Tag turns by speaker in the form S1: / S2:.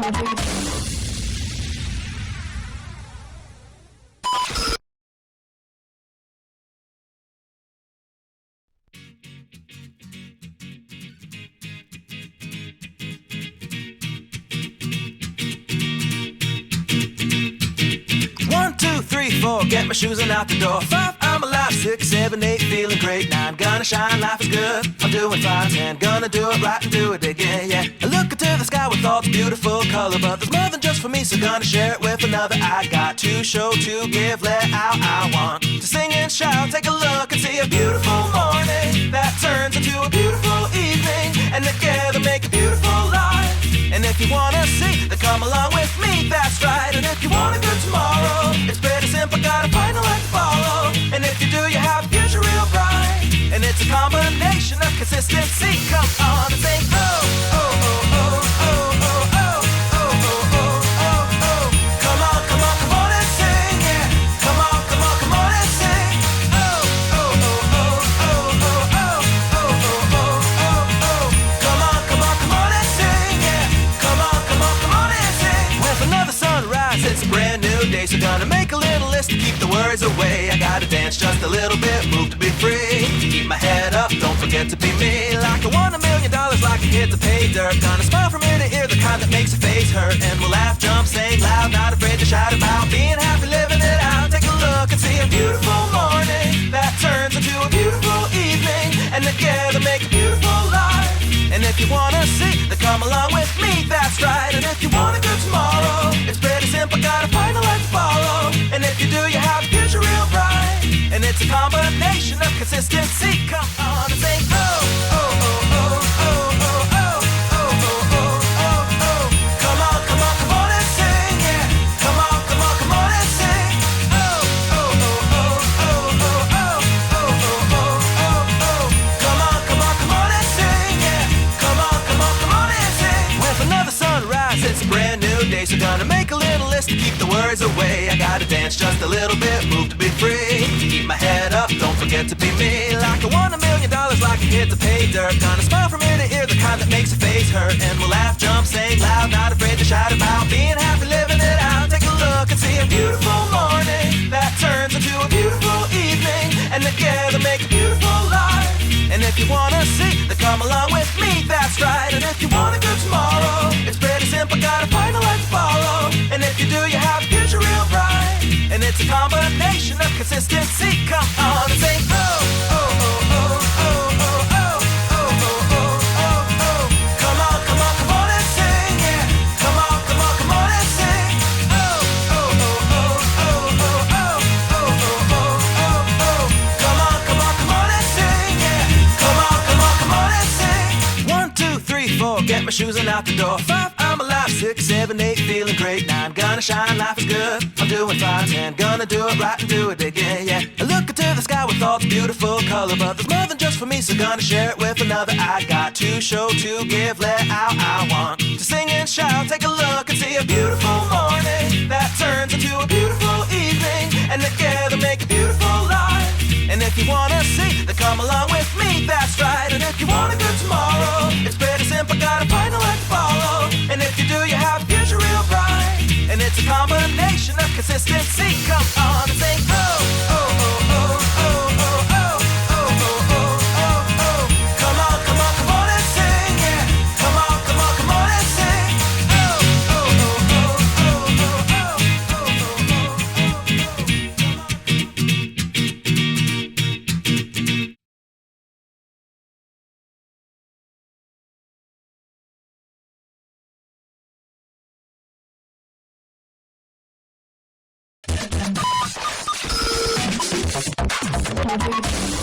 S1: One, two, three, four, get my shoes and out the door. Five, I'm alive. Six, seven, eight, feeling great. Nine, gonna shine, life is good. I'm doing fine. 10, gonna do it right and do it again, yeah. I look into the sky with all the beautiful color, but there's more than just for me, so gonna share it with another. I got to show, to give, let out. I want to sing and shout. Take a look and see a beautiful morning that turns into a beautiful evening, and together make a beautiful life. And if you wanna see, then come along with me, that's right. And if you want a good tomorrow, it's pretty simple, gotta find a light to follow. And if you do, you have a future real bright. And it's a combination of consistency. Come on and sing, oh, oh, oh, oh, oh, oh, oh, oh, oh, oh, oh, oh. Come on, come on, come on and sing, yeah. Come on, come on, come on and sing. Oh, oh, oh, oh, oh, oh, oh, oh, oh, oh, oh, oh. Come on, come on, come on and sing, yeah. Come on, come on, come on and sing. With another sunrise, it's a brand new day, so gonna make a little list to keep the worries away. I gotta dance just a little bit, move to be free. Keep my head up, don't forget to be me. Like I won $1 million, like a kid to pay dirt. Gonna smile from ear to ear, the kind that makes a face hurt. And we'll laugh, jump, sing loud, not afraid to shout about being happy, living it out. Take a look and see a beautiful morning that turns into a beautiful evening, and together make a beautiful life. And if you wanna see, then come along with me, that's right. And if you want a good tomorrow, it's pretty simple, gotta find a light to follow. And if you do, you have a future real bright. And it's a combination of consistency. Come on and sing, oh, oh, oh, oh, oh, oh, oh, oh, oh, oh, oh. Come on, come on, come on and sing, yeah. Come on, come on, come on and sing. Oh, oh, oh, oh, oh, oh, oh, oh, oh, oh, oh. Come on, come on, come on and sing, yeah. Come on, come on, come on and sing. With another sunrise, it's a brand new day, so gonna make a little list to keep the worries away. I gotta dance just a little bit, move to be free. Keep my head up, don't forget to be me. Like I won $1 million, like a kid to pay dirt. Gonna smile from ear to ear, the kind that makes a face hurt. And we'll laugh, jump, sing loud, not afraid to shout about being happy, living it out. Take a look and see a beautiful morning that turns into a beautiful evening, and together make a beautiful life. And if you wanna see, then come along with me, that's right. And if you want a good tomorrow, it's pretty simple, gotta find a light to follow. And if you do, you have a future real bright. And it's a combination of consistency. Come on and sing, oh, oh, oh, oh, oh, oh, oh, oh, oh, oh, oh. Come on, come on, come on and sing, yeah. Come on, come on, come on and sing. Oh, oh, oh, oh, oh, oh, oh, oh, oh, oh, oh. Come on, come on, come on and sing, yeah. Come on, come on, come on and sing. One, two, three, four, get my shoes and out the door. Five, I'm alive. Six, seven, eight, feeling great. Nine, gonna shine, life is good. I'm doing fine. 10, gonna do it right and do it again, yeah. I look into the sky with all the beautiful color, but there's more than just for me, so gonna share it with another. I got to show, to give, let out. I want to sing and shout. Take a look and see a beautiful morning that turns into a beautiful evening, and together make a beautiful life. And if you wanna see, then come along with me, that's right. And if you want a good tomorrow, it's pretty simple, gotta find a light to follow. And if you do, you have a future real bright. And it's a combination of consistency. Come on and sing, oh, oh, oh, oh, oh, oh, oh, oh, oh, oh, oh. Come on, come on, come on and sing, yeah. Come on, come on, come on and sing. Oh, oh, oh, oh, oh, oh, oh, oh, oh, oh, oh, oh.